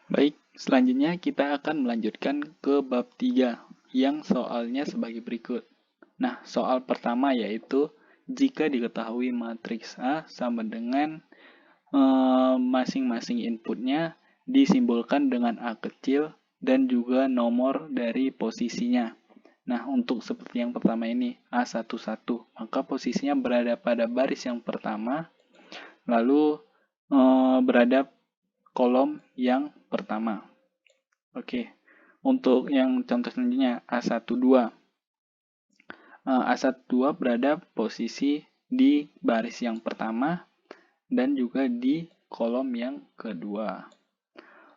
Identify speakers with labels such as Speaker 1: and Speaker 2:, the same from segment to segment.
Speaker 1: Baik, selanjutnya kita akan melanjutkan ke bab 3 yang soalnya sebagai berikut. Nah, soal pertama yaitu jika diketahui matriks A sama dengan masing-masing inputnya disimbolkan dengan A kecil dan juga nomor dari posisinya. Nah, untuk seperti yang pertama ini, A11, maka posisinya berada pada baris yang pertama, lalu berada kolom yang pertama. Oke, untuk yang contoh selanjutnya, A12. A12 berada posisi di baris yang pertama dan juga di kolom yang kedua.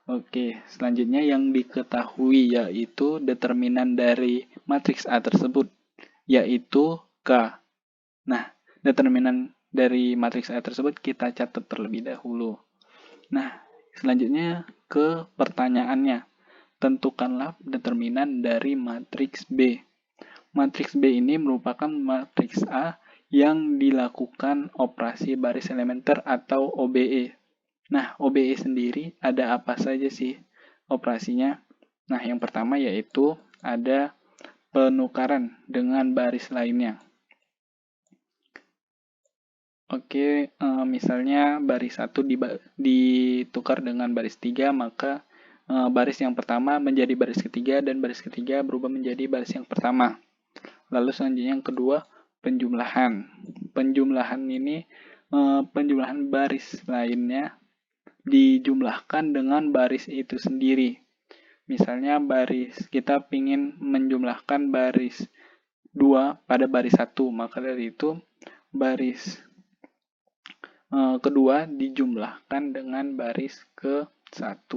Speaker 1: Oke, selanjutnya yang diketahui yaitu determinan dari matriks A tersebut, yaitu K. Nah, determinan dari matriks A tersebut kita catat terlebih dahulu. Nah, selanjutnya ke pertanyaannya. Tentukanlah determinan dari matriks B. Matriks B ini merupakan matriks A yang dilakukan operasi baris elementer atau OBE. Nah, OBE sendiri ada apa saja sih operasinya? Nah, yang pertama yaitu ada penukaran dengan baris lainnya. Oke, misalnya baris 1 ditukar dengan baris 3, maka baris yang pertama menjadi baris ketiga dan baris ketiga berubah menjadi baris yang pertama. Lalu selanjutnya yang kedua, penjumlahan. Penjumlahan ini penjumlahan baris lainnya dijumlahkan dengan baris itu sendiri. Misalnya kita ingin menjumlahkan baris 2 pada baris 1, maka dari itu baris kedua dijumlahkan dengan baris ke-1.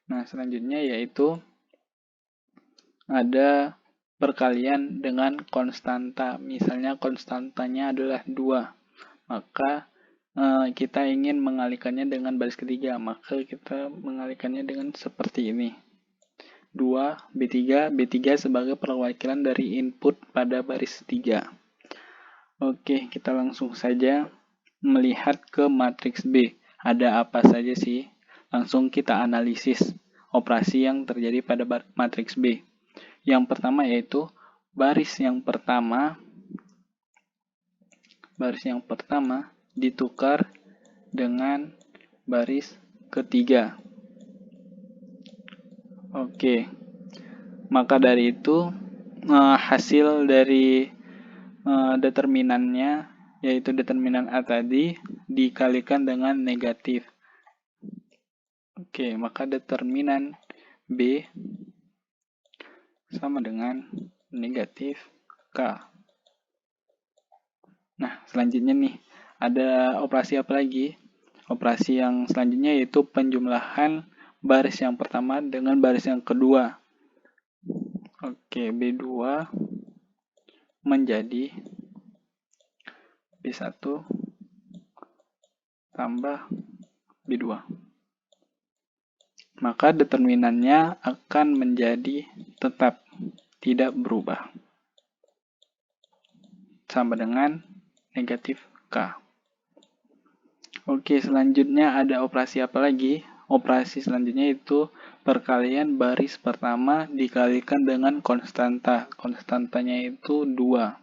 Speaker 1: Nah, selanjutnya yaitu ada perkalian dengan konstanta. Misalnya konstantanya adalah 2. Maka kita ingin mengalihkannya dengan baris ketiga, maka kita mengalihkannya dengan seperti ini. 2 B3, B3 sebagai perwakilan dari input pada baris 3. Oke, kita langsung saja melihat ke matriks B. Ada apa saja sih? Langsung kita analisis operasi yang terjadi pada matriks B. Yang pertama yaitu baris yang pertama ditukar dengan baris ketiga. Oke, maka dari itu hasil dari determinannya yaitu determinan A tadi dikalikan dengan negatif. Oke, maka determinan B sama dengan negatif K. Nah, selanjutnya nih, ada operasi apa lagi? Operasi yang selanjutnya yaitu penjumlahan baris yang pertama dengan baris yang kedua. Oke, B2 menjadi B1 tambah B2. Maka determinannya akan menjadi tetap, tidak berubah. Sama dengan negatif K. Oke, selanjutnya ada operasi apa lagi? Operasi selanjutnya itu perkalian baris pertama dikalikan dengan konstanta. Konstantanya itu 2.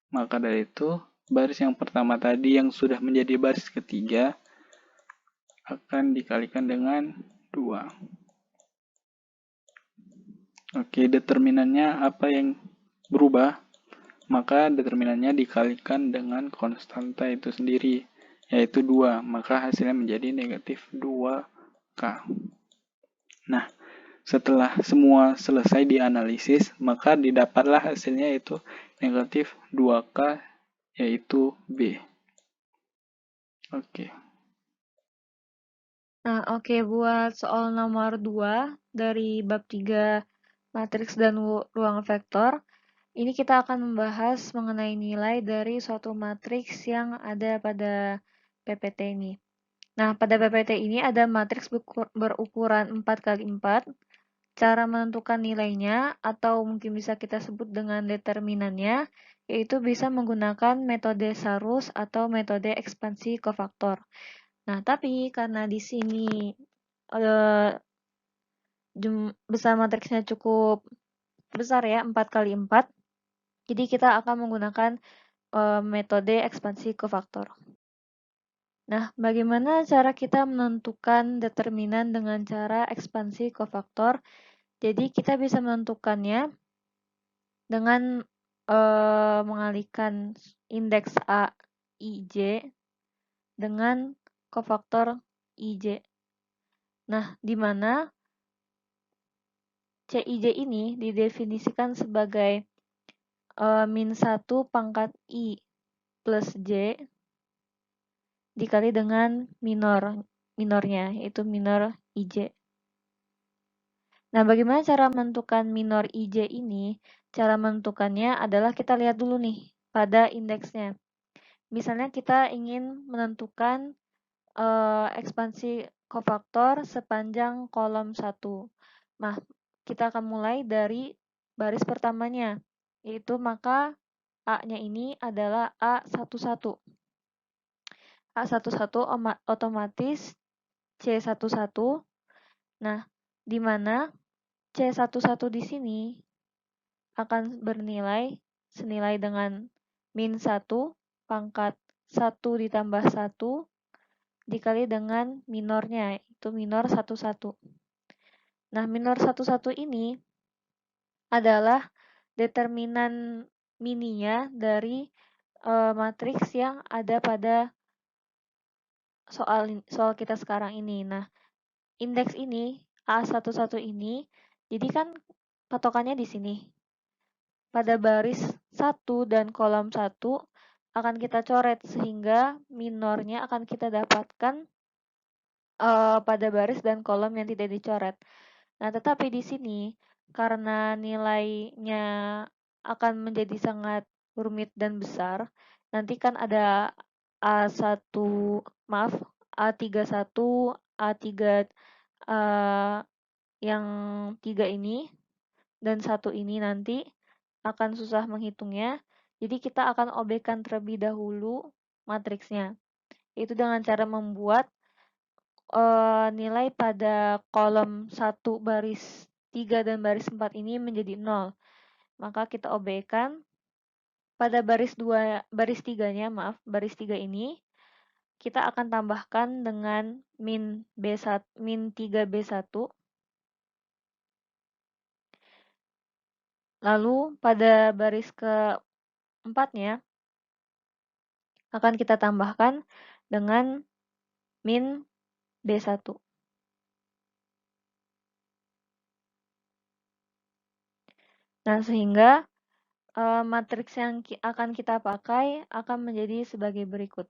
Speaker 1: Maka dari itu, baris yang pertama tadi yang sudah menjadi baris ketiga akan dikalikan dengan 2. Oke, determinannya apa yang berubah? Maka determinannya dikalikan dengan konstanta itu sendiri, yaitu 2. Maka hasilnya menjadi negatif 2K. Nah, setelah semua selesai dianalisis, maka didapatlah hasilnya yaitu negatif 2K, yaitu B. Oke.
Speaker 2: Nah, oke, buat soal nomor 2 dari bab 3 matriks dan ruang vektor, ini kita akan membahas mengenai nilai dari suatu matriks yang ada pada PPT ini. Nah, pada PPT ini ada matriks berukuran 4x4. Cara menentukan nilainya atau mungkin bisa kita sebut dengan determinannya, yaitu bisa menggunakan metode Sarus atau metode ekspansi kofaktor. Nah, tapi karena di sini besar matriksnya cukup besar ya, 4 kali 4. Jadi kita akan menggunakan metode ekspansi kofaktor. Nah, bagaimana cara kita menentukan determinan dengan cara ekspansi kofaktor? Jadi kita bisa menentukannya dengan mengalihkan indeks A, I, J dengan kofaktor IJ. Nah, di mana CIJ ini didefinisikan sebagai min 1 pangkat I plus J dikali dengan minornya, yaitu minor IJ. Nah, bagaimana cara menentukan minor IJ ini? Cara menentukannya adalah kita lihat dulu nih pada indeksnya. Misalnya kita ingin menentukan ekspansi kofaktor sepanjang kolom 1. Nah, kita akan mulai dari baris pertamanya, yaitu maka A-nya ini adalah A11. A11 otomatis C11. Nah, di mana C11 di sini akan bernilai senilai dengan min 1 pangkat 1 ditambah 1 dikali dengan minornya, itu minor 11. Nah, minor 11 ini adalah determinan mininya dari matriks yang ada pada soal kita sekarang ini. Nah, indeks ini A11 ini, jadi kan patokannya di sini. Pada baris 1 dan kolom 1 akan kita coret sehingga minornya akan kita dapatkan pada baris dan kolom yang tidak dicoret. Nah, tetapi di sini karena nilainya akan menjadi sangat rumit dan besar, nanti kan ada A1, maaf, A31, A3 yang 3 ini dan 1 ini nanti akan susah menghitungnya. Jadi kita akan obekkan terlebih dahulu matriksnya. Itu dengan cara membuat nilai pada kolom 1 baris 3 dan baris 4 ini menjadi 0. Maka kita obekkan pada baris 2, baris 3-nya, maaf, baris 3 ini kita akan tambahkan dengan min 3B1. Lalu pada baris keempatnya akan kita tambahkan dengan min B1. Nah, sehingga matriks yang akan kita pakai akan menjadi sebagai berikut.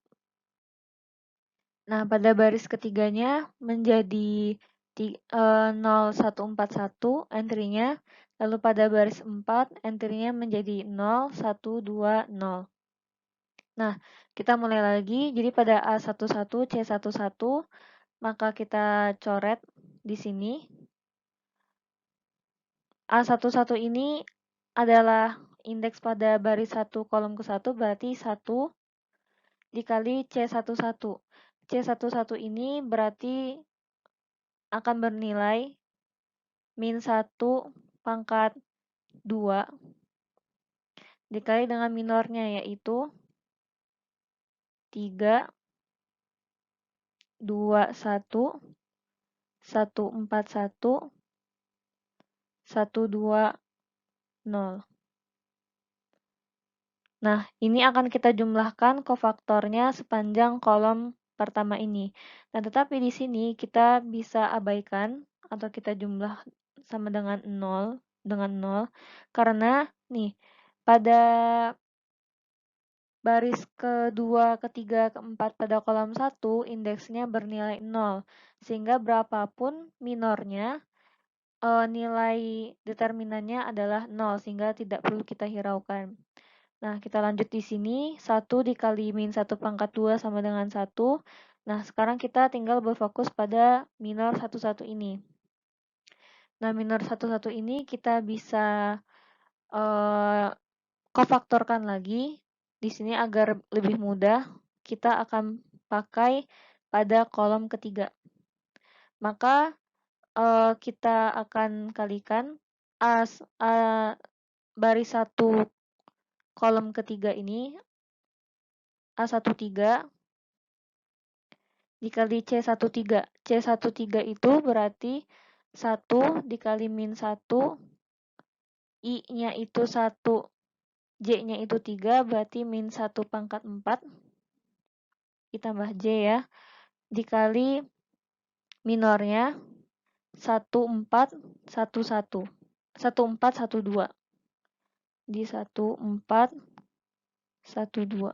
Speaker 2: Nah, pada baris ketiganya menjadi 0141 entry-nya, lalu pada baris 4 entry-nya menjadi 0120. Nah, kita mulai lagi. Jadi pada A11, C11, maka kita coret di sini. A11 ini adalah indeks pada baris 1 kolom ke-1, berarti 1 dikali C11. C11 ini berarti akan bernilai min 1 pangkat 2 dikali dengan minornya, yaitu 3, 2, 1, 141, 120. Nah, ini akan kita jumlahkan kofaktornya sepanjang kolom pertama ini. Nah, tetapi di sini kita bisa abaikan atau kita jumlah sama dengan 0, karena nih pada baris kedua, ketiga, keempat pada kolom 1 indeksnya bernilai 0, sehingga berapapun minornya nilai determinannya adalah 0, sehingga tidak perlu kita hiraukan. Nah, kita lanjut di sini, 1 dikali min 1 pangkat 2 sama dengan 1. Nah, sekarang kita tinggal berfokus pada minor 11 ini. Nah, minor 11 ini kita bisa kofaktorkan lagi. Di sini agar lebih mudah, kita akan pakai pada kolom ketiga. Maka kita akan kalikan baris 1 kolom ketiga ini A13 dikali C13. C13 itu berarti 1 dikali min 1, I-nya itu 1, J-nya itu 3, berarti min 1 pangkat 4, ditambah J ya, dikali minornya 1411. 1412. Di 1412.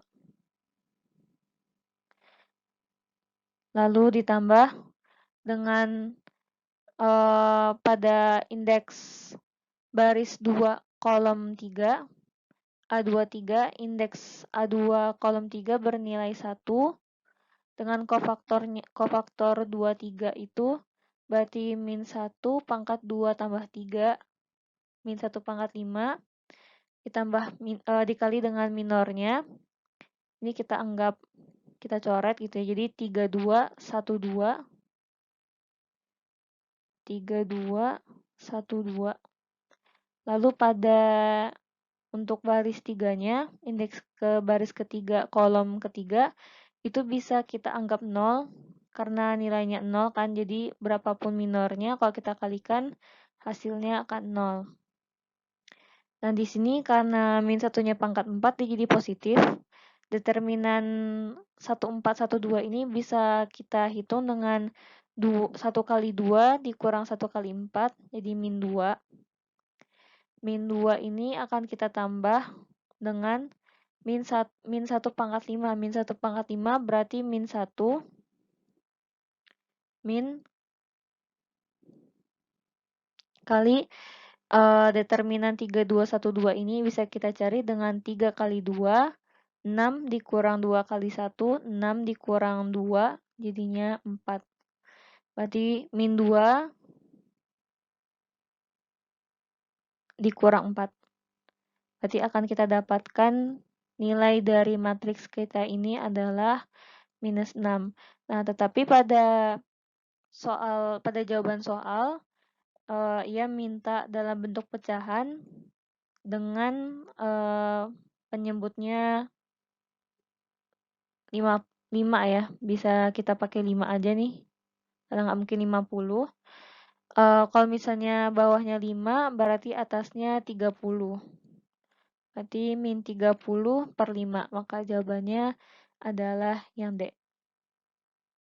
Speaker 2: Lalu ditambah dengan pada indeks baris 2 kolom 3, A23, indeks A2 kolom 3 bernilai 1, dengan kofaktor 23 itu berarti min 1 pangkat 2 tambah 3, min 1 pangkat 5, ditambah dikali dengan minornya. Ini kita anggap, kita coret gitu ya, jadi 3212. 3212. Lalu pada untuk baris 3-nya, indeks ke baris ketiga kolom ketiga, itu bisa kita anggap 0 karena nilainya 0 kan, jadi berapapun minornya kalau kita kalikan hasilnya akan 0. Nah, di sini karena min 1-nya pangkat 4 dia jadi positif. Determinan 1412 ini bisa kita hitung dengan 1 kali 2 dikurang 1 kali 4, jadi min 2. Min 2 ini akan kita tambah dengan min 1 pangkat 5. Min 1 pangkat 5 berarti min 1 min kali determinan 3212 ini bisa kita cari dengan 3 kali 2, 6 dikurang 2 kali 1, 6 dikurang 2, jadinya 4. Berarti min 2 dikurang 4. Berarti akan kita dapatkan nilai dari matriks kita ini adalah minus 6. Nah, tetapi pada jawaban soal, ia minta dalam bentuk pecahan dengan penyebutnya 5 ya, bisa kita pakai 5 aja nih, karena nggak mungkin 50. Kalau misalnya bawahnya 5, berarti atasnya 30. Berarti min 30/5, maka jawabannya adalah yang D.